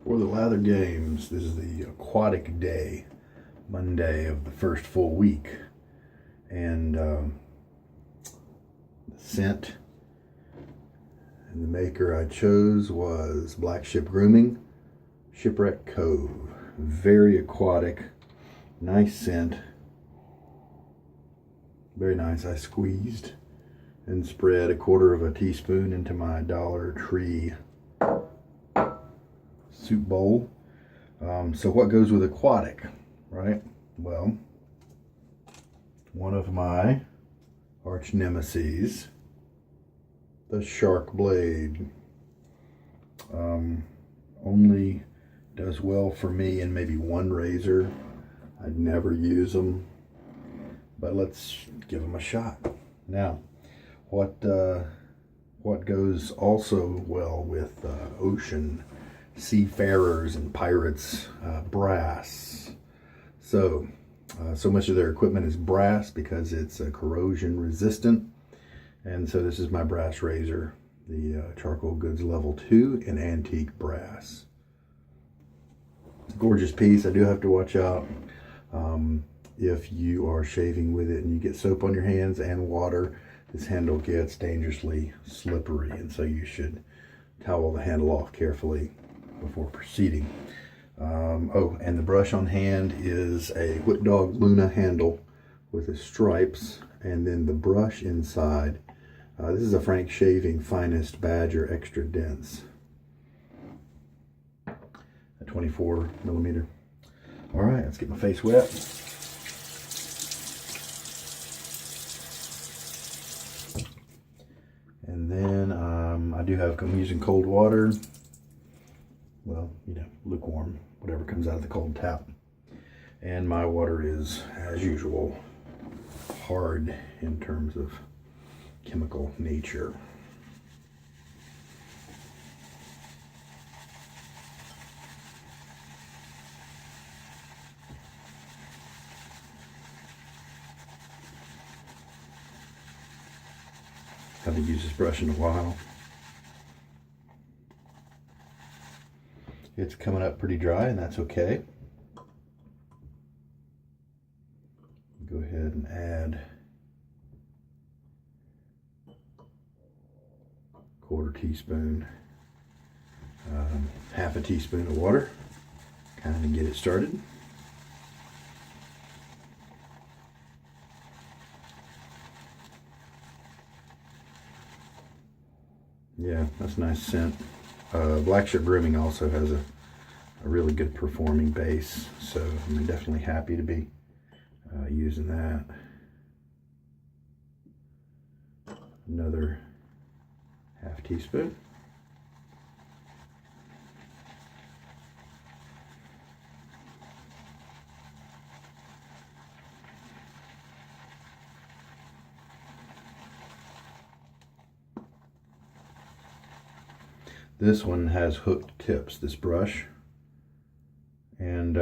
For the Lather Games, this is the aquatic day, Monday of the first full week. And the scent and the maker I chose was Black Ship Grooming Shipwreck Cove. Very aquatic, nice scent. Very nice. I squeezed and spread 1/4 teaspoon into my Dollar Tree soup bowl. So what goes with aquatic, right? Well, one of my arch nemesis, the shark blade, only does well for me in maybe one razor. I'd never use them, but let's give them a shot. Now, what goes also well with ocean seafarers and pirates? Brass. So much of their equipment is brass because it's corrosion resistant. And so this is my brass razor, the Charcoal Goods Level 2 in antique brass. Gorgeous piece. I do have to watch out if you are shaving with it and you get soap on your hands and water, this handle gets dangerously slippery, and so you should towel the handle off carefully before proceeding. Oh, and the brush on hand is a Whip Dog Luna handle with the stripes, and then the brush inside, this is a Fank Shaving Finest Badger Extra Dense, a 24mm. All right, let's get my face wet. And then I'm using cold water. Well, lukewarm, whatever comes out of the cold tap. And my water is, as usual, hard in terms of chemical nature. Haven't used this brush in a while. It's coming up pretty dry, and that's okay. Go ahead and add 1/4 teaspoon, 1/2 teaspoon of water, kind of get it started. Yeah, that's a nice scent. Black Ship Grooming also has a really good performing base, so I'm definitely happy to be using that. Another 1/2 teaspoon. This one has hooked tips, this brush, and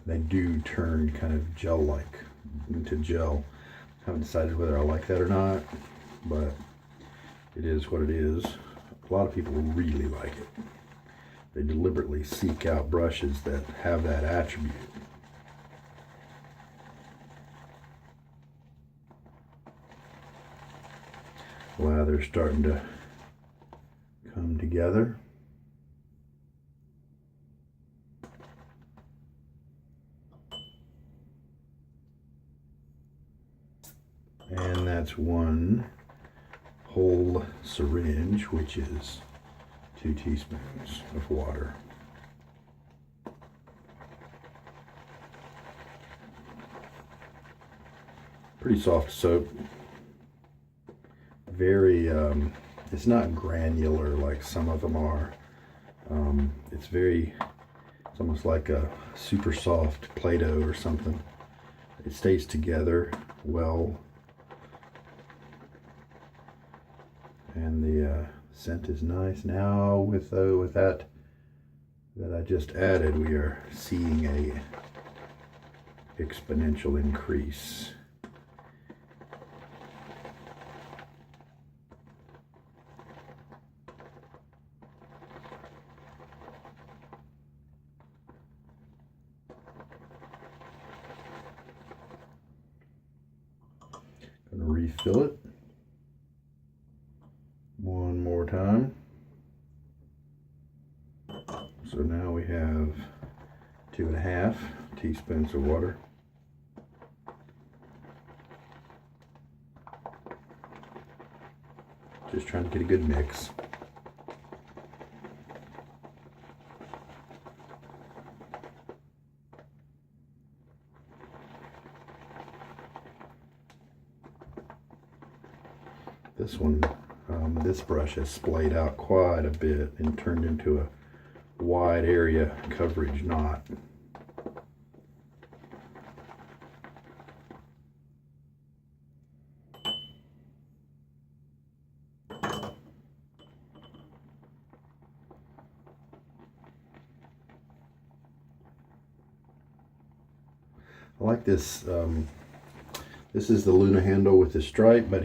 they do turn kind of gel-like into gel. I haven't decided whether I like that or not, but it is what it is. A lot of people really like it. They deliberately seek out brushes that have that attribute. Lather's starting to come together. And that's 1 whole syringe, which is 2 teaspoons of water. Pretty soft soap. Very, it's not granular like some of them are. It's almost like a super soft Play-Doh or something. It stays together well. And the scent is nice. Now with that I just added, we are seeing a exponential increase. refill it one more time. So now we have 2.5 teaspoons of water. Just trying to get a good mix. This one, this brush has splayed out quite a bit and turned into a wide area coverage knot. I like this. This is the Luna handle with the stripe, but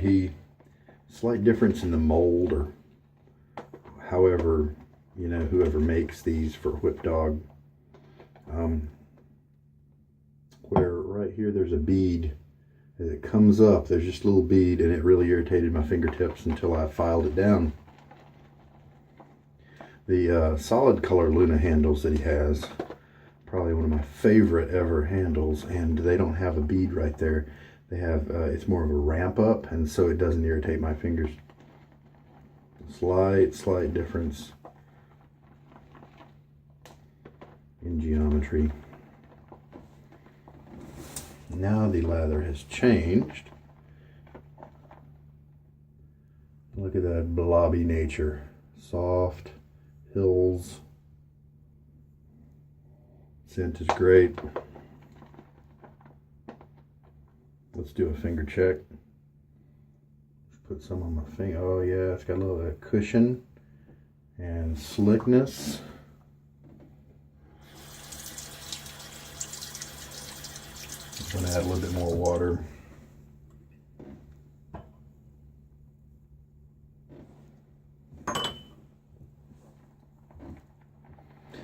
slight difference in the mold, or however, you know, whoever makes these for whip dog. Where right here there's a bead. As it comes up, there's just a little bead, and it really irritated my fingertips until I filed it down. The solid color Luna handles that he has, probably one of my favorite ever handles, and they don't have a bead right there. They have, it's more of a ramp up, and so it doesn't irritate my fingers. Slight difference in geometry. Now the lather has changed. Look at that blobby nature. Soft hills. Scent is great. Let's do a finger check. Put some on my finger. Oh yeah, it's got a little bit of cushion and slickness. I'm going to add a little bit more water.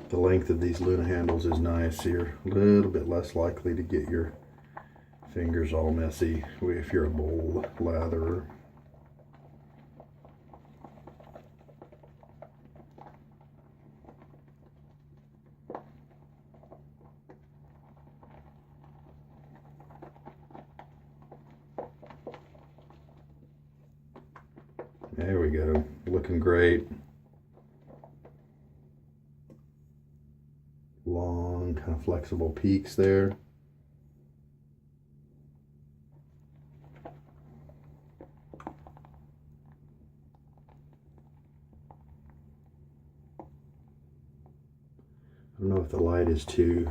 The length of these Luna handles is nice. You're a little bit less likely to get your fingers all messy if you're a bowl latherer. There we go, looking great. Long, kind of flexible peaks there. I don't know if the light is too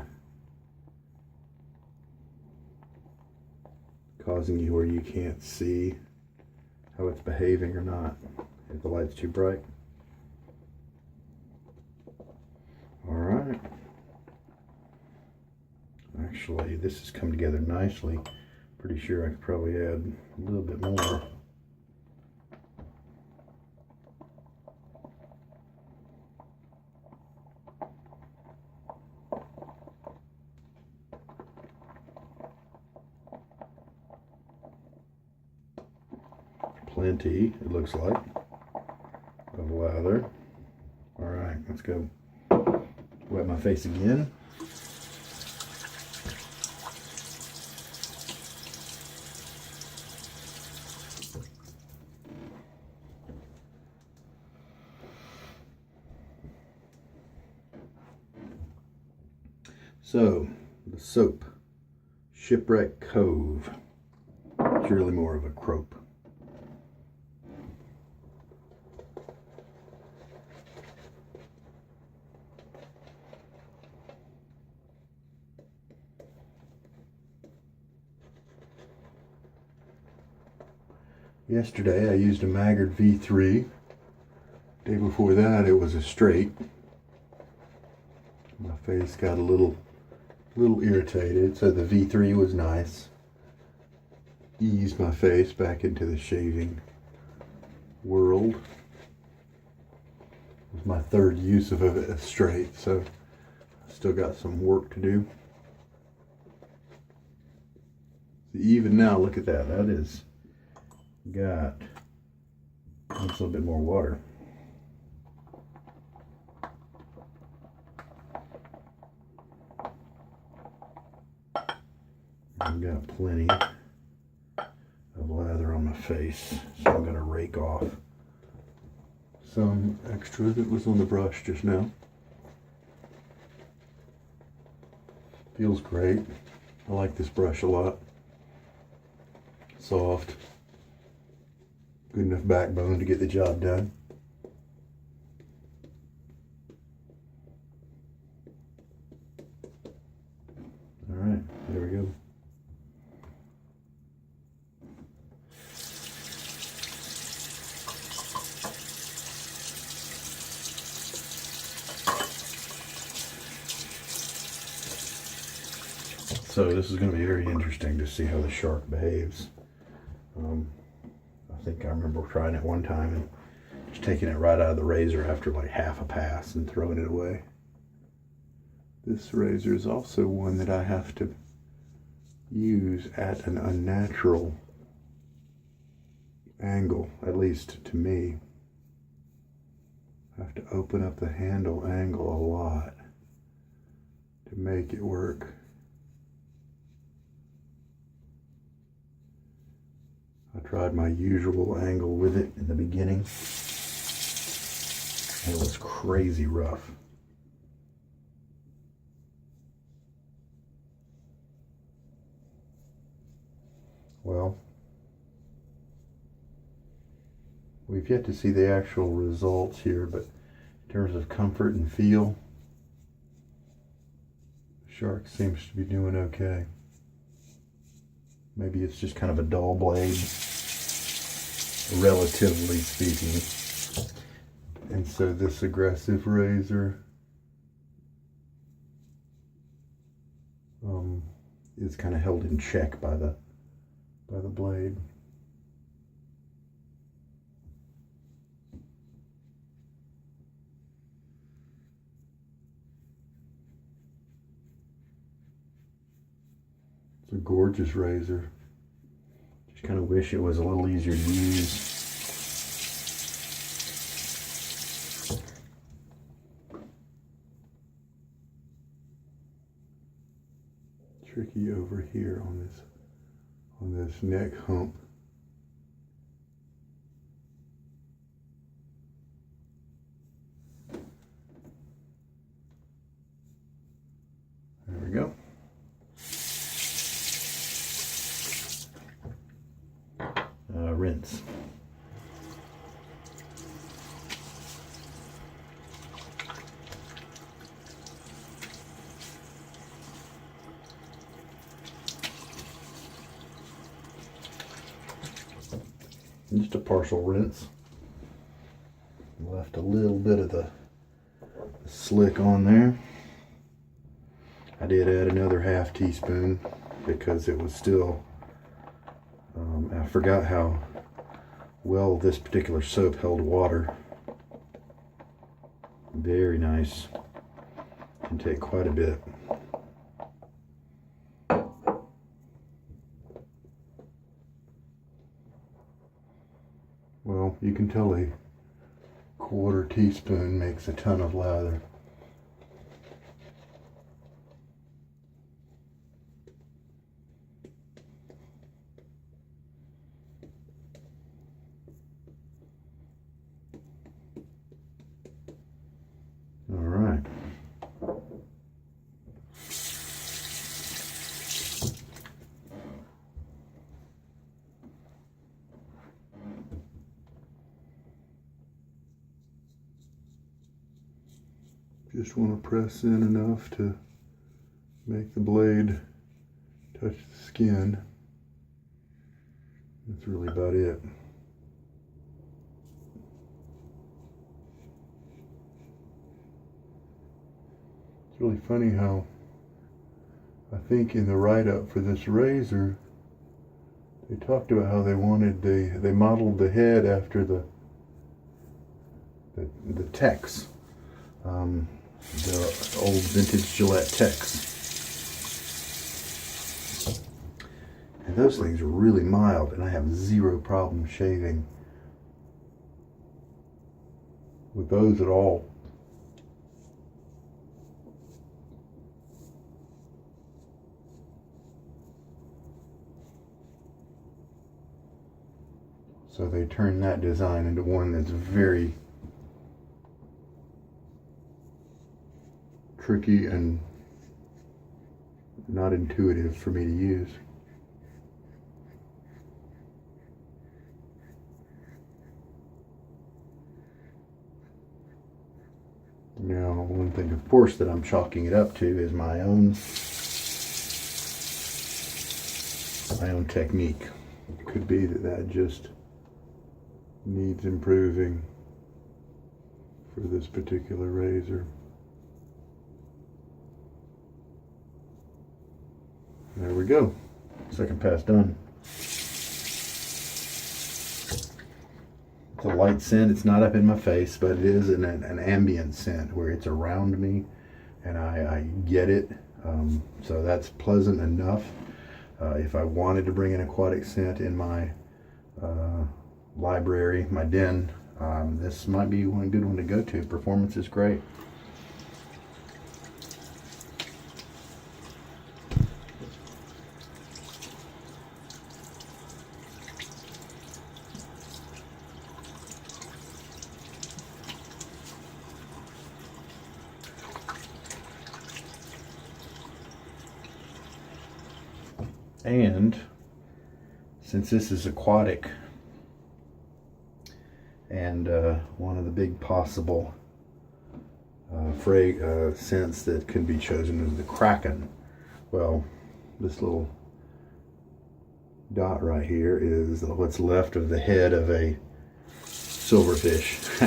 causing you where you can't see how it's behaving or not, if the light's too bright. All right. Actually, this has come together nicely. Pretty sure I could probably add a little bit more. Plenty, it looks like, of lather. All right, let's go wet my face again. So, the soap, Shipwreck Cove. It's really more of a crope. Yesterday I used a Maggard V3. Day before that it was a straight. My face got a little irritated, so the V3 was nice. Eased my face back into the shaving world. It was my third use of a straight, so I still got some work to do. So even now, look at that. That is got a little bit more water. I've got plenty of lather on my face, so I'm going to rake off some extra that was on the brush just now. Feels great. I like this brush a lot. Soft. Good enough backbone to get the job done. All right, there we go. So this is going to be very interesting to see how the shark behaves. I think I remember trying it one time and just taking it right out of the razor after like half a pass and throwing it away. This razor is also one that I have to use at an unnatural angle, at least to me. I have to open up the handle angle a lot to make it work. I tried my usual angle with it in the beginning, and it was crazy rough. Well, we've yet to see the actual results here, but in terms of comfort and feel, the shark seems to be doing okay. Maybe it's just kind of a dull blade, relatively speaking. And so this aggressive razor is kind of held in check by the blade. It's a gorgeous razor. Just kind of wish it was a little easier to use. Tricky over here on this neck hump. There we go. Rinse. Just a partial rinse. Left a little bit of the slick on there. I did add another ½ teaspoon because it was still, I forgot how well this particular soap held water. Very nice. Can take quite a bit. Well, you can tell a ¼ teaspoon makes a ton of lather. All right. Just want to press in enough to make the blade touch the skin. That's really about it. It's really funny how I think in the write-up for this razor they talked about how they wanted they modeled the head after the Tex. The old vintage Gillette Tex. And those things are really mild, and I have zero problem shaving with those at all. So they turned that design into one that's very tricky and not intuitive for me to use. Now, one thing, of course, that I'm chalking it up to is my own technique. It could be that just needs improving for this particular razor. There we go. Second pass done. It's a light scent. It's not up in my face, but it is an ambient scent where it's around me and I get it. So that's pleasant enough. If I wanted to bring an aquatic scent in my library, my den, this might be one good one to go to. Performance is great. And since this is aquatic, and one of the big possible scents that can be chosen is the Kraken. Well, this little dot right here is what's left of the head of a silverfish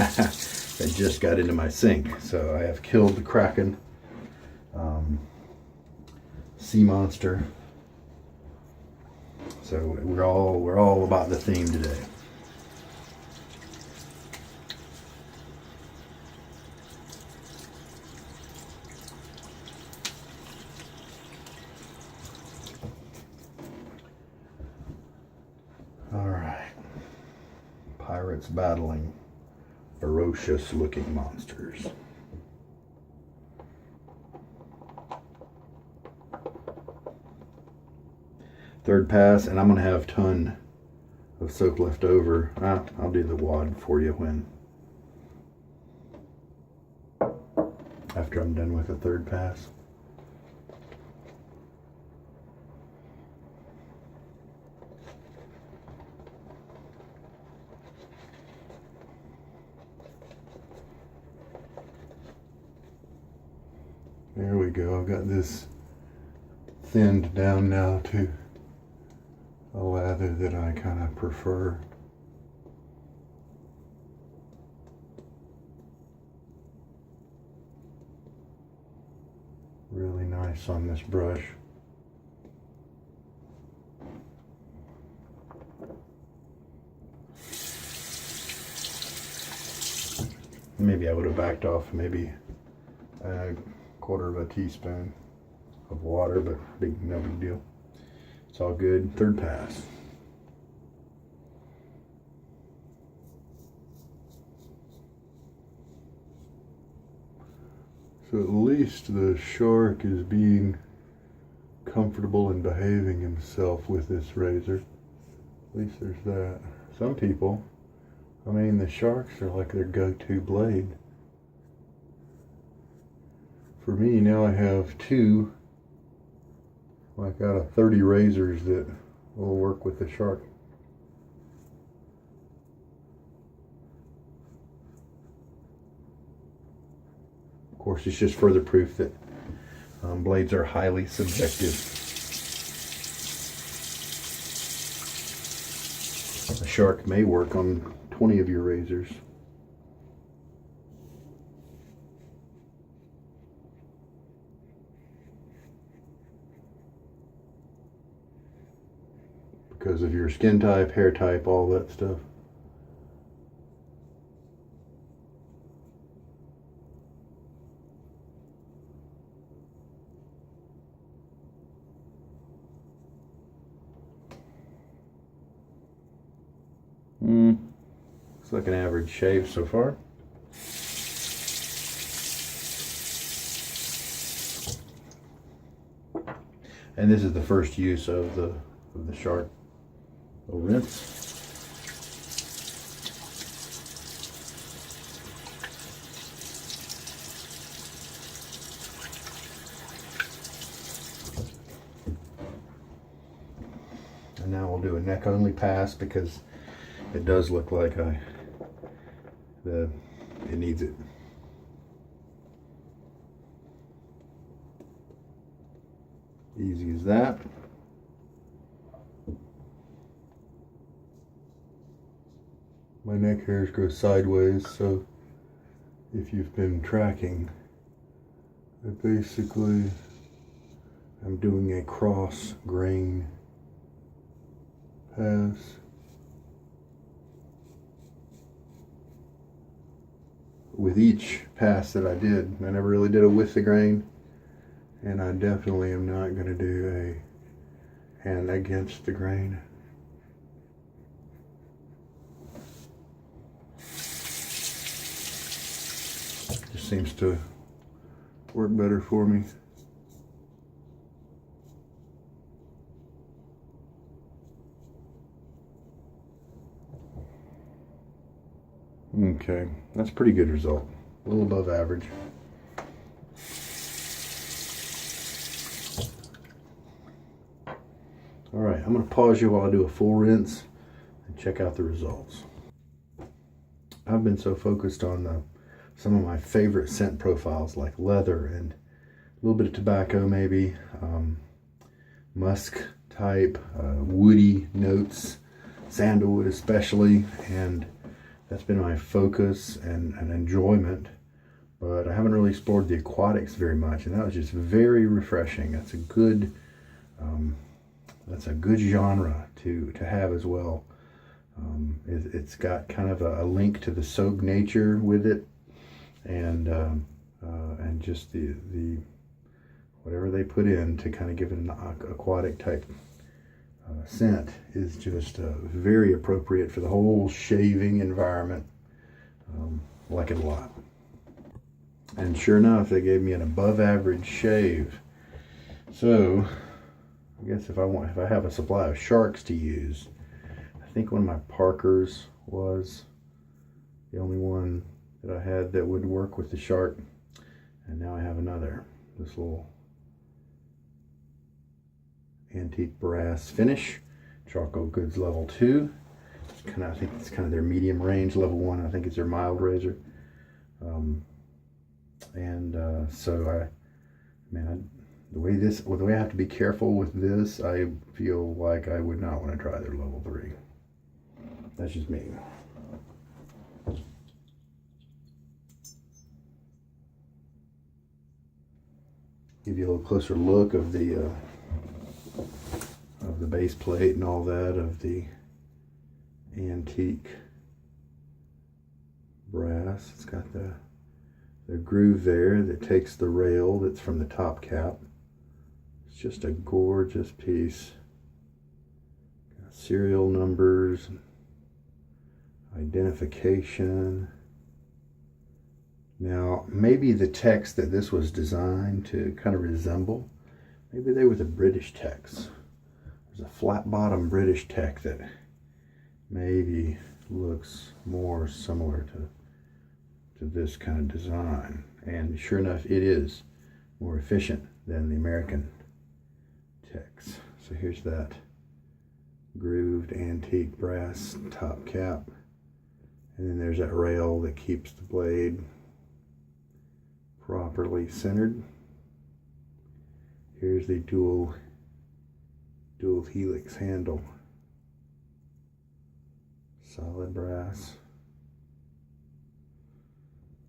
that just got into my sink. So I have killed the Kraken, sea monster. So we're all about the theme today. All right. Pirates battling ferocious looking monsters. Third pass, and I'm going to have a ton of soap left over. I'll do the wad for you after I'm done with the third pass. There we go. I've got this thinned down now to a lather that I kind of prefer. Really nice on this brush. Maybe I would have backed off maybe a quarter of a teaspoon of water, but no big deal. It's all good. Third pass. So at least the shark is being comfortable and behaving himself with this razor. At least there's that. Some people, I mean, the sharks are like their go-to blade. For me, now I have two, like out of 30 razors that will work with the shark. Of course, it's just further proof that blades are highly subjective. A shark may work on 20 of your razors. Because of your skin type, hair type, all that stuff. Looks like an average shave so far. And this is the first use of the shark rinse. And now we'll do a neck only pass because it does look like it needs it. Easy as that. My neck hairs go sideways, so if you've been tracking, I basically am doing a cross grain pass. With each pass that I did, I never really did it with the grain, and I definitely am not going to do a hand against the grain. Just seems to work better for me. Okay, that's a pretty good result. A little above average. All right, I'm going to pause you while I do a full rinse and check out the results. I've been so focused on some of my favorite scent profiles like leather and a little bit of tobacco maybe, musk type, woody notes, sandalwood especially, and that's been my focus and enjoyment, but I haven't really explored the aquatics very much, and that was just very refreshing. That's a good genre to have as well. It's got kind of a link to the soap nature with it, and just the whatever they put in to kind of give it an aquatic type scent is just very appropriate for the whole shaving environment. Like it a lot. And sure enough, they gave me an above average shave. So I guess if I have a supply of sharks to use, I think one of my Parkers was the only one that I had that would work with the shark, and now I have another, this little antique brass finish, Charcoal Goods level 2. It's kind of, I think it's kind of their medium range. Level 1, I think it's their mild razor. So the way I have to be careful with this, I feel like I would not want to try their level 3. That's just me. Give you a little closer look of the base plate and all that of the antique brass. It's got the groove there that takes the rail that's from the top cap. It's just a gorgeous piece. Got serial numbers, identification. Now, maybe the text that this was designed to kind of resemble, maybe they were the British text. There's a flat bottom British tech that maybe looks more similar to this kind of design, and sure enough it is more efficient than the American techs. So here's that grooved antique brass top cap, and then there's that rail that keeps the blade properly centered. Here's the dual helix handle, solid brass,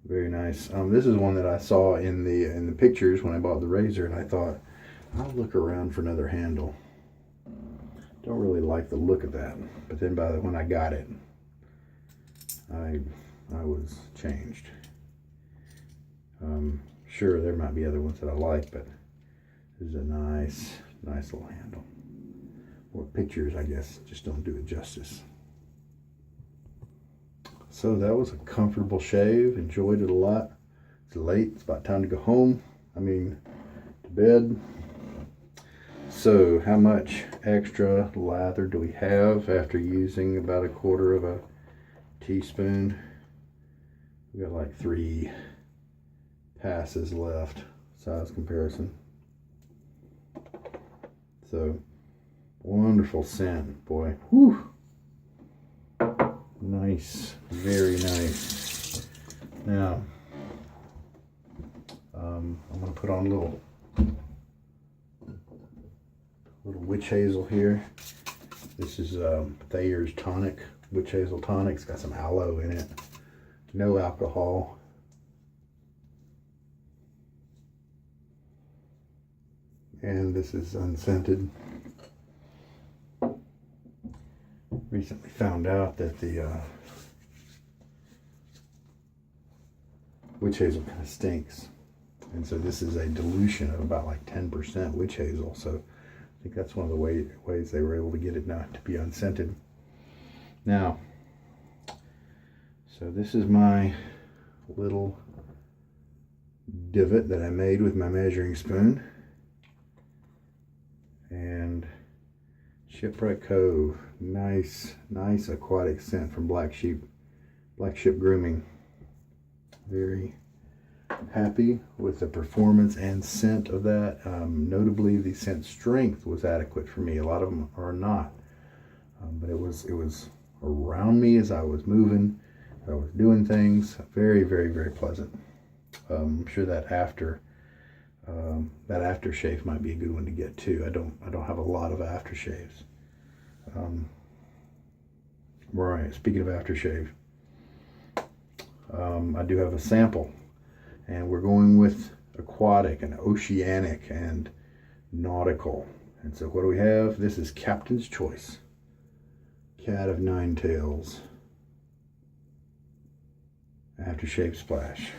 very nice. This is one that I saw in the pictures when I bought the razor, and I thought I'll look around for another handle. Don't really like the look of that, but then when I got it, I was changed. Sure, there might be other ones that I like, but this is a nice little handle. Or pictures, I guess, just don't do it justice. So that was a comfortable shave. Enjoyed it a lot. It's late. It's about time to go home. I mean, to bed. So how much extra lather do we have after using about 1/4 of a teaspoon? We got like 3 passes left, size comparison. So wonderful scent, boy. Whew. Nice, very nice. Now, I'm gonna put on a little witch hazel here. This is Thayer's tonic, witch hazel tonic. It's got some aloe in it. No alcohol. And this is unscented. Recently found out that the witch hazel kind of stinks. And so this is a dilution of about like 10% witch hazel. So I think that's one of the ways they were able to get it not to be unscented. Now, so this is my little divot that I made with my measuring spoon. And Shipwreck Cove, nice aquatic scent from Black Ship Grooming. Very happy with the performance and scent of that. Notably, the scent strength was adequate for me. A lot of them are not, but it was around me as I was moving, I was doing things. Very pleasant. I'm sure that aftershave might be a good one to get too. I don't have a lot of aftershaves. Right, speaking of aftershave, I do have a sample, and we're going with aquatic and oceanic and nautical. And so what do we have? This is Captain's Choice, Cat of Nine Tails aftershave splash.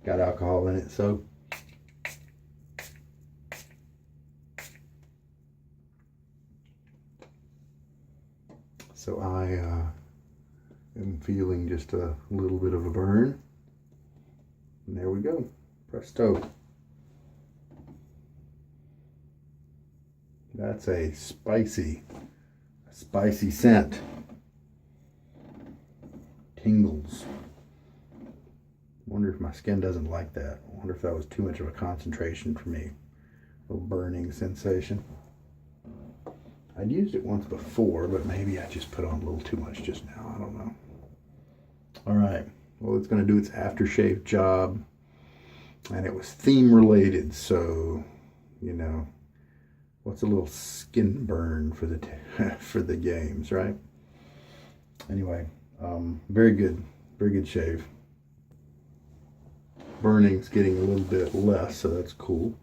Got alcohol in it, so I am feeling just a little bit of a burn. And there we go. Presto. That's a spicy scent. Tingles. Wonder if my skin doesn't like that. I wonder if that was too much of a concentration for me. A little burning sensation. I'd used it once before, but maybe I just put on a little too much just now. I don't know. All right. Well, it's going to do its aftershave job. And it was theme related. So, you know, what's a little skin burn for the for the games, right? Anyway, very good shave. Burning's getting a little bit less, so that's cool.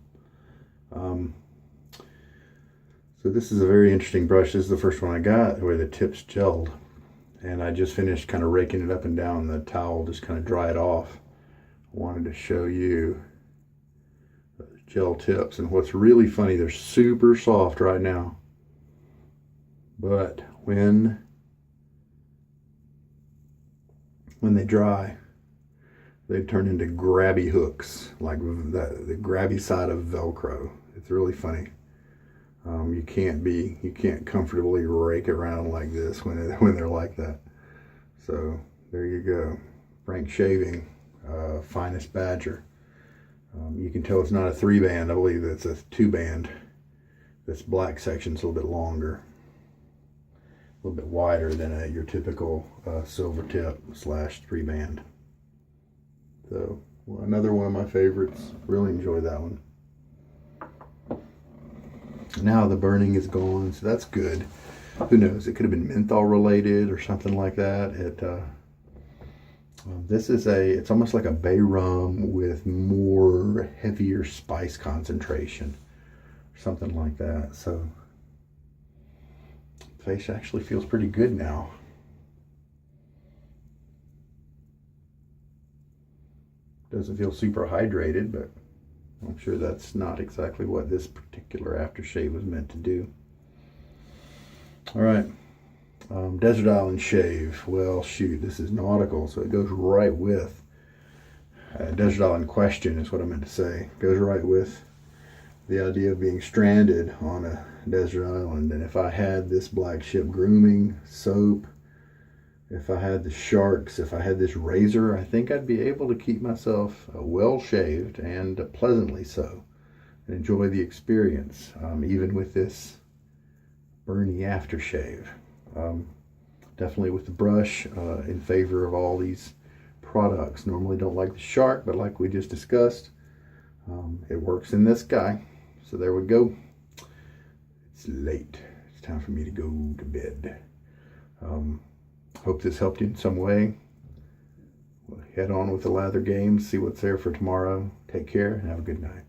So this is a very interesting brush. This is the first one I got where the tip's gelled, and I just finished kind of raking it up and down the towel, just kind of dry it off. I wanted to show you the gel tips, and what's really funny, they're super soft right now, but when they dry, they turn into grabby hooks, like the grabby side of Velcro. It's really funny. You can't comfortably rake around like this when they're like that. So there you go. Fank Shaving, Finest Badger. You can tell it's not a 3-band. I believe it's a 2-band. This black section's a little bit longer, a little bit wider than your typical silver tip / 3-band. So another one of my favorites. Really enjoy that one. Now the burning is gone, so that's good. Who knows? It could have been menthol related or something like that. This is it's almost like a bay rum with more heavier spice concentration, something like that. So the face actually feels pretty good now. Doesn't feel super hydrated, but I'm sure that's not exactly what this particular aftershave was meant to do. All right, Desert Island Shave. Well, shoot, this is nautical, so it goes right with Desert Island Question is what I meant to say. Goes right with the idea of being stranded on a desert island. And if I had this black ship grooming soap, if I had the sharks, if I had this razor, I think I'd be able to keep myself well shaved and pleasantly so, and enjoy the experience, even with this burny aftershave. Definitely with the brush, in favor of all these products. Normally don't like the shark, but like we just discussed, it works in this guy. So there we go. It's late. It's time for me to go to bed. Hope this helped you in some way. We'll head on with the lather games, see what's there for tomorrow. Take care and have a good night.